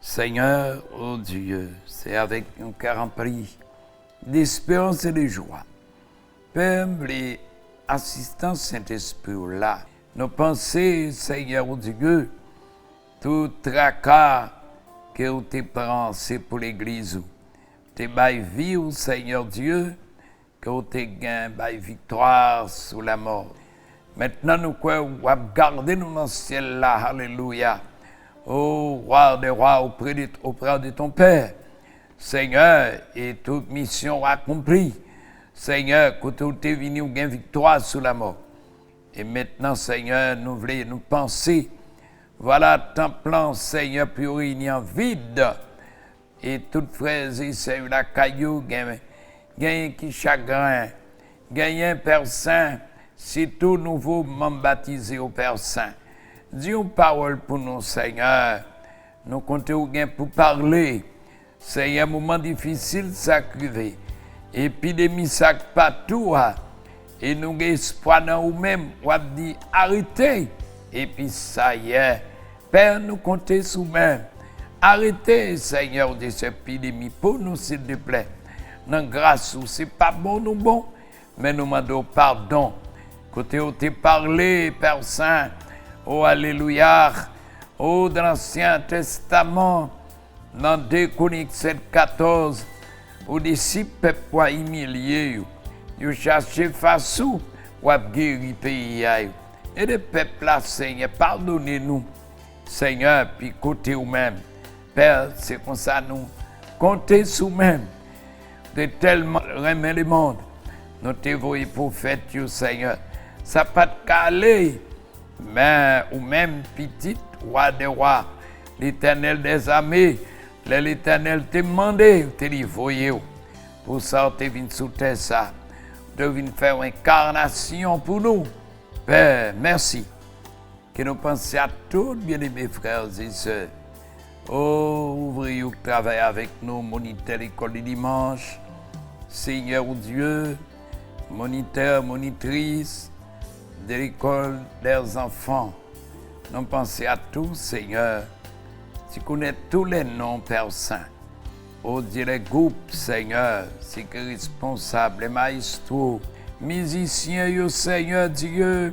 Seigneur, oh Dieu, c'est avec un cœur rempli d'espérance et de joie. Père, les assistants Saint-Esprit là, nos pensées, Seigneur, oh Dieu, tout tracas que vous te prends, c'est pour l'Église. Tu bailles vie, Seigneur Dieu, que vous te gagnes victoire sur la mort. Maintenant, nous pouvons garder nous dans le ciel là, alléluia. Ô roi des rois, auprès de ton Père, Seigneur, et toute mission accomplie. Seigneur, que tu es venu gagner victoire sur la mort. Et maintenant, Seigneur, nous voulons nous penser, voilà ton plan, Seigneur, pour réunir vide. Et toutes frères et sœurs, la caillou, gagne qui chagrin, gagne Père Saint, c'est tout nouveau membres baptisé au Père Saint. Dis une parole pour nous, Seigneur. Nous comptons bien pour parler. C'est un moment difficile, ça crive. Épidémie, ça partout. Et nous avons espoir dans nous-mêmes. On a dit arrêtez. Et puis ça y est. Père, nous comptons sur nous-mêmes. Arrêtez, Seigneur, de cette épidémie pour nous, s'il te plaît. Dans grâce, ce n'est pas bon, nous bon. Mais nous demandons pardon. Côté où tu parlé, Père Saint. Oh, alléluia. Oh, dans l'Ancien Testament, dans 2 Chroniques 7,14, où des six peuples humiliés, ils cherchaient face ou guérir le pays. Et les peuples là, Seigneur, pardonnez-nous, Seigneur, puis côté vous-même. Père, c'est comme ça, nous comptez sur nous-mêmes. De tellement remet le monde. Nous te voyons prophète, Seigneur. Ça n'a pas de calé. Mais, ou même petit roi des rois, l'Éternel des armées, l'Éternel t'a demandé, t'a dit, voyez, pour ça, tu es venu sous terre, ça, tu es venu faire une incarnation pour nous. Père, merci. Que nous pensions à tous, bien-aimés frères et sœurs. Oh, ouvriers qui travaillent avec nous, moniteurs l'école du dimanche, Seigneur Dieu, moniteurs, monitrices, de l'école des enfants. Nous pensons à tous, Seigneur. Tu connais tous les noms, Père Saint. Oh Dieu, les groupes, Seigneur, c'est que responsables, les maestros, musiciens, Seigneur Dieu.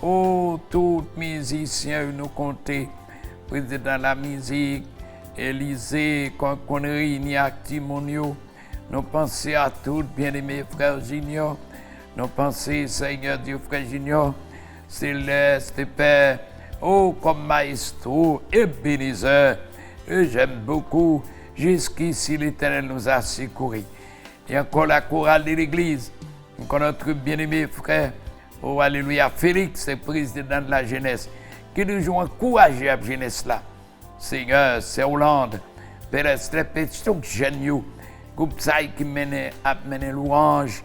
Oh, tous musiciens, nous comptons. Président de la musique, Élysée, qu'on réunit à Timonio. Nous pensons à tous, bien-aimés frères Junior. Nous pensons, Seigneur Dieu, frère Junior, Céleste, Père, oh, comme maestro et bénisseur. Et j'aime beaucoup, jusqu'ici l'Éternel nous a secourus. Et encore la chorale de l'Église, encore notre bien-aimé frère, oh, alléluia, Félix, le président de la jeunesse, qui nous ont encouragé à la jeunesse là. Seigneur, c'est Hollande, Père Estre, petit géniaux, groupe ça qui mène à mener louange.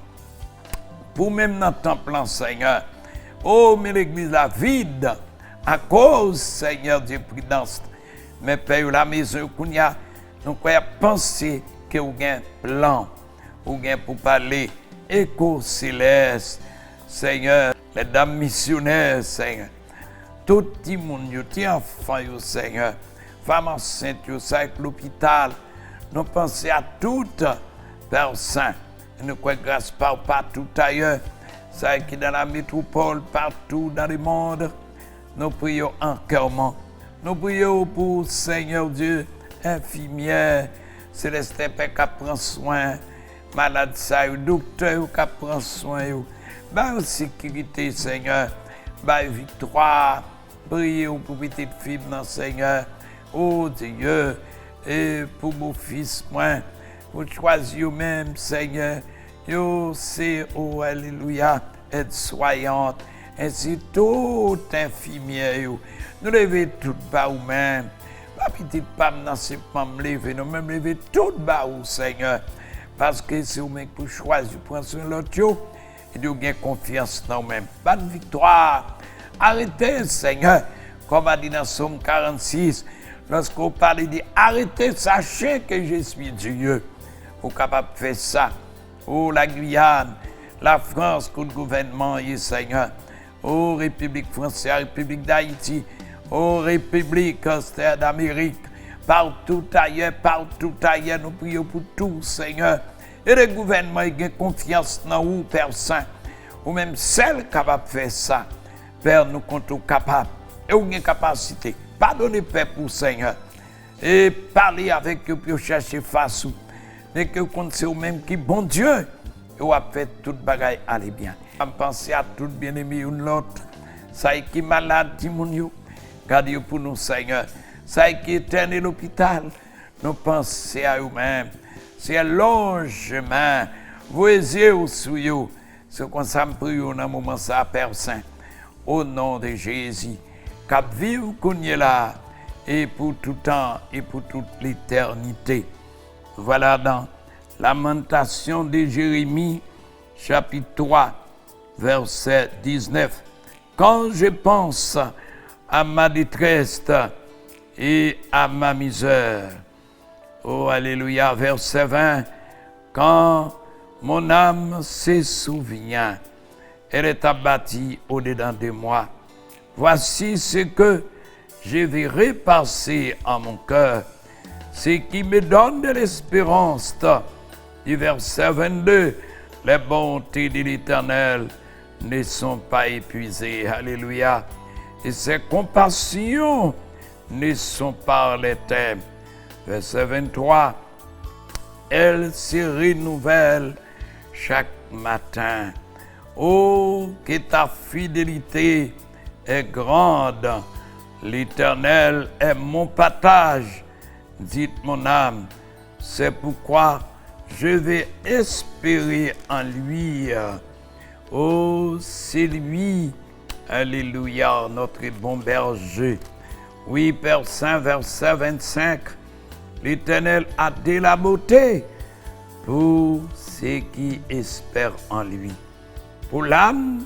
Pour même dans ton plan, Seigneur. Oh, mais l'église est vide à cause, Seigneur Dieu, prudence. Mais Père, la maison qu'on y a, nous croyons penser que vous avez un plan, vous avez pour parler, écho céleste, Seigneur, les dames missionnaires, Seigneur. Tout le monde, tous les enfants, Seigneur, femmes enceintes, ça avec l'hôpital, nous pensons à toutes, Père Saint. Nous croyons grâce partout ailleurs, ça qui est dans la métropole, partout dans le monde. Nous prions encore. Nous prions pour Seigneur Dieu, infirmière, Céleste Père qui prend soin, malade, ça, docteur qui prend soin. Bah, sécurité, Seigneur, bah, victoire. Prions pour petite fille, Seigneur. Oh Dieu, et pour mon fils, moi. Vous choisissez vous-même, Seigneur. Yo, c'est, oh, alléluia, être soyante. Ainsi, tout infirmière, nous levez tout bas vous-même. Pas petite femme dans ces femmes lever, nous même lever tout bas vous, Seigneur. Parce que c'est vous-même pour choisir, prendre soin de l'autre, et de gagner confiance dans vous-même. Pas de victoire. Arrêtez, Seigneur, comme a dit dans Somme 46, lorsqu'on parle, il dit, arrêtez, sachez que je suis Dieu. Vous êtes capable de faire ça. Oh, la Guyane, la France, le gouvernement, Seigneur. Oh, République française, République d'Haïti. Oh, République d'Amérique. partout ailleurs, nous prions pour tout, Seigneur. Et le gouvernement, il a confiance dans vous, Père Saint, ou même celle capable de faire ça. Père, nous comptons capables, et vous avez capacité. Pardonnez, Père, pour Seigneur. Et parler avec eux pour chercher face. Mais que vous c'est vous-même qui, bon Dieu, et vous avez fait toute bagaille aller bien. Je pense à tout bien-aimé une l'autre. Ça qui est malade, Timounio. Gardez pour nous, Seigneur. Ça qui est éternel l'hôpital. Nous pensons à vous-même. C'est un long chemin. Vos yeux sur vous. C'est comme ça que nous prions dans un moment, ça, Père Saint. Au nom de Jésus. Cap vive qu'on est là. Et pour tout temps et pour toute l'éternité. Voilà dans Lamentation de Jérémie, chapitre 3, verset 19. Quand je pense à ma détresse et à ma misère. Oh, alléluia, verset 20. Quand mon âme se souvient, elle est abattue au-dedans de moi. Voici ce que je vais repasser en mon cœur, ce qui me donne de l'espérance. Du verset 22, les bontés de l'Éternel ne sont pas épuisées. Alléluia. Et ses compassions ne sont pas les thèmes. Verset 23, elles se renouvellent chaque matin. Oh, que ta fidélité est grande. L'Éternel est mon partage, dit mon âme. C'est pourquoi je vais espérer en lui. Oh, c'est lui, alléluia, notre bon berger. Oui, Père Saint, verset 25, l'Éternel a de la beauté pour ceux qui espèrent en lui. Pour l'âme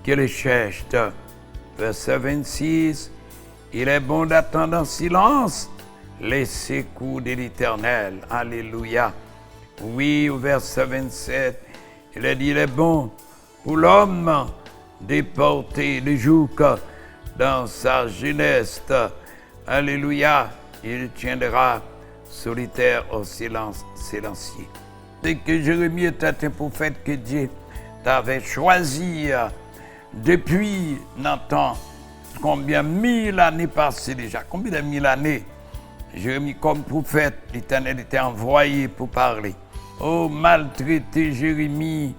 qui le cherche, verset 26, il est bon d'attendre en silence les secours de l'Éternel. Alléluia. Oui, au verset 27, il a dit, il est bon pour l'homme de porter le joug dans sa jeunesse. Alléluia. Il tiendra solitaire au silence silencieux. Dès que Jérémie était un prophète que Dieu t'avait choisi depuis longtemps, combien mille années passées déjà, combien de mille années, Jérémie comme prophète, l'Éternel était envoyé pour parler. Oh, maltraité Jérémie,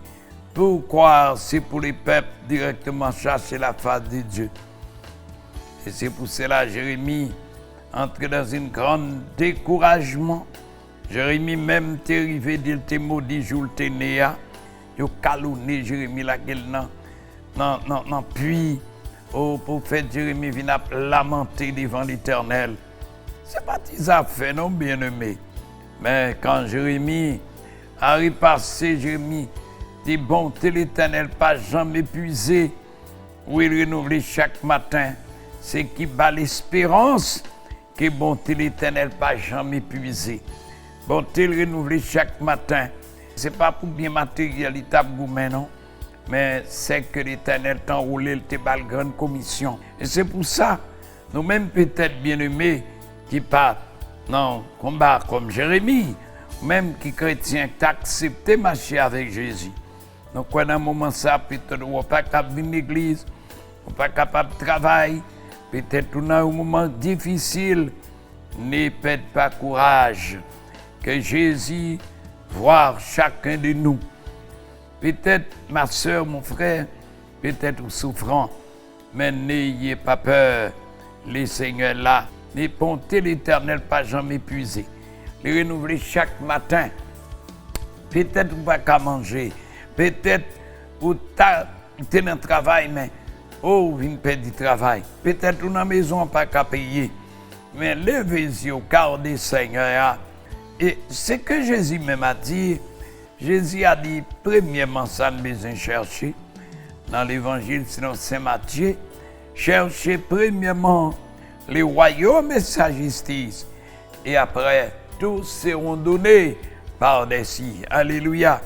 pourquoi c'est pour les peuples directement chercher la face de Dieu. Et c'est pour cela Jérémie entre dans un grand découragement. Jérémie même t'est arrivé d'il te maudit jour te néa. Il a calomnié Jérémie laquelle non puis au prophète Jérémie vient lamenter devant l'Éternel. C'est pas des affaires non bien-aimés. Mais quand Jérémie a repassé, Jérémie dit bonté l'Éternel pas jamais épuisé, où il renouvelle chaque matin, c'est qui bat l'espérance que bonté l'Éternel pas jamais épuisé. Bonté il renouvelle chaque matin. C'est pas pour bien matérialité non, mais c'est que l'Éternel t'a enroulé le bal grande commission. Et c'est pour ça, nous-mêmes peut-être bien-aimés, qui partent dans combat comme Jérémie, même qui chrétien qui accepté marcher avec Jésus. Donc, quand dans un moment ça, peut-être on n'est pas capable de venir à l'église, on n'est pas capable de travailler, peut-être on a un moment difficile, ne perdez pas courage, que Jésus voit chacun de nous. Peut-être ma soeur, mon frère, peut-être souffrant, mais n'ayez pas peur, les seigneurs là. Les bontés l'Éternel pas jamais épuisées. Les renouveler chaque matin. Peut-être vous pas qu'à manger. Peut-être vous êtes dans le travail, mais vous venez perdre du travail. Peut-être vous dans la maison pas qu'à payer. Mais levez-vous, gardez Seigneur. Et ce que Jésus même a dit, Jésus a dit, premièrement, ça nous besoin chercher. Dans l'évangile, selon Saint Matthieu, cherchez premièrement les royaumes et sa justice. Et après, tous seront donnés par-dessus. Alléluia.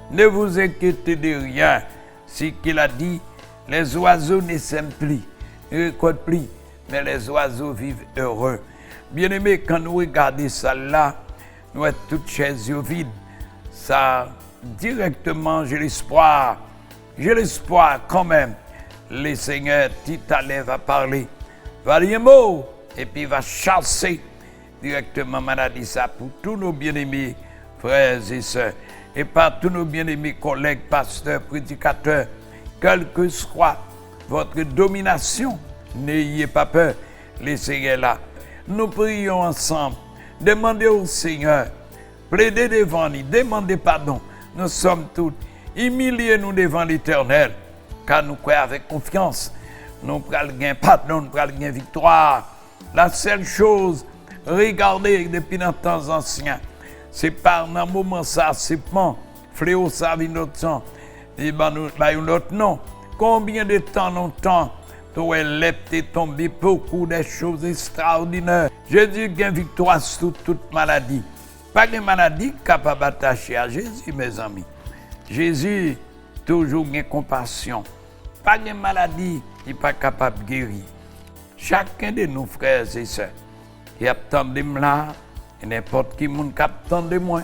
Ne vous inquiétez de rien. Ce qu'il a dit, les oiseaux ne sèment plus, ne récoltent plus, mais les oiseaux vivent heureux. Bien-aimés, quand nous regardons ça là, nous sommes toutes chaises vides. Ça, directement, j'ai l'espoir quand même. Le Seigneur, tout à l'heure, va parler, va dire un mot, et puis va chasser directement maladie ça pour tous nos bien-aimés frères et sœurs, et par tous nos bien-aimés collègues, pasteurs, prédicateurs, quelle que soit votre domination, n'ayez pas peur, le Seigneur est là. Nous prions ensemble, demandez au Seigneur, plaidez devant lui, demandez pardon. Nous sommes tous, humiliez-nous devant l'Éternel, car nous croyons avec confiance. Nous prenons gain pardon, nous prenons gain victoire. La seule chose, regardez depuis nos temps anciens, c'est par un moment ça, c'est bon, fléau ça vit notre sang, et notre nom. Combien de temps longtemps, tu es tombé beaucoup de choses extraordinaires. Jésus gagne victoire sur toute maladie. Pas de maladie capable d'attacher à Jésus, mes amis. Jésus, toujours gagne compassion. Pas de maladie, il n'est pas capable de guérir. Chacun de nos frères et sœurs, qui attendent là, et n'importe qui qui attend de moi,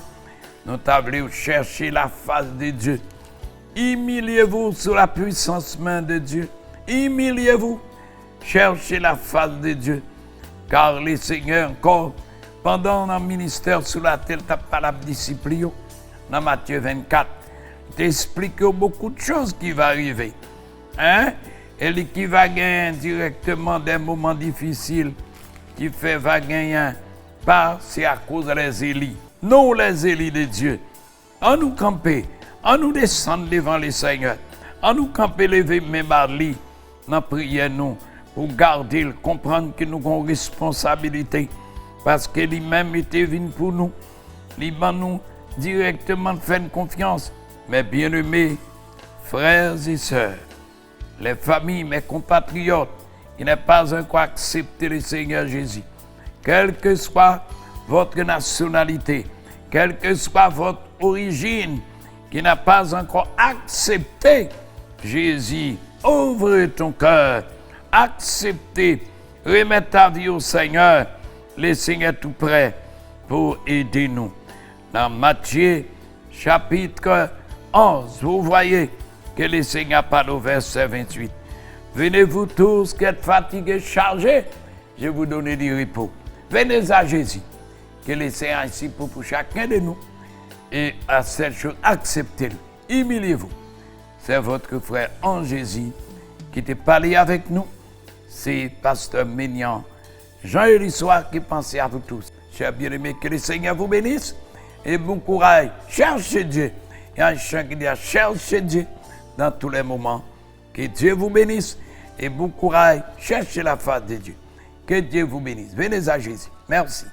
nous t'avons chercher la face de Dieu. Humiliez-vous sous la puissance main de Dieu. Humiliez-vous. Cherchez la face de Dieu. Car le Seigneur, encore, pendant notre ministère sur la terre, t'as pas la discipline. Dans Matthieu 24, t'explique beaucoup de choses qui vont arriver. Hein? Et qui va gagner directement des moments difficiles, qui va gagner pas, c'est à cause des élis. Nous, les élis de Dieu, en nous camper, en nous descendre devant le Seigneur, en nous camper, lever mes barlis, dans prière nous, pour garder, comprendre que nous avons une responsabilité, parce que lui-même était venu pour nous, il va nous directement faire confiance. Mes bien-aimés, frères et sœurs, les familles, mes compatriotes, qui n'ont pas encore accepté le Seigneur Jésus, quelle que soit votre nationalité, quelle que soit votre origine, qui n'a pas encore accepté Jésus, ouvre ton cœur, acceptez, remettez ta vie au Seigneur, le Seigneur est tout prêt pour aider nous. Dans Matthieu, chapitre 11, vous voyez que le Seigneur parle au verset 28. Venez-vous tous qui êtes fatigués, chargés, je vous donne du repos. Venez à Jésus, que le Seigneur est ici pour chacun de nous. Et à cette chose, acceptez-le, humiliez-vous. C'est votre frère en Jésus qui te parlé avec nous. C'est Pasteur Ménian, Jean-Élie Soir qui pensait à vous tous. Chers bien-aimés, que le Seigneur vous bénisse et bon courage. Cherchez Dieu. Il y a un chant qui dit cherchez Dieu dans tous les moments. Que Dieu vous bénisse et bon courage. Cherchez la face de Dieu. Que Dieu vous bénisse. Venez à Jésus. Merci.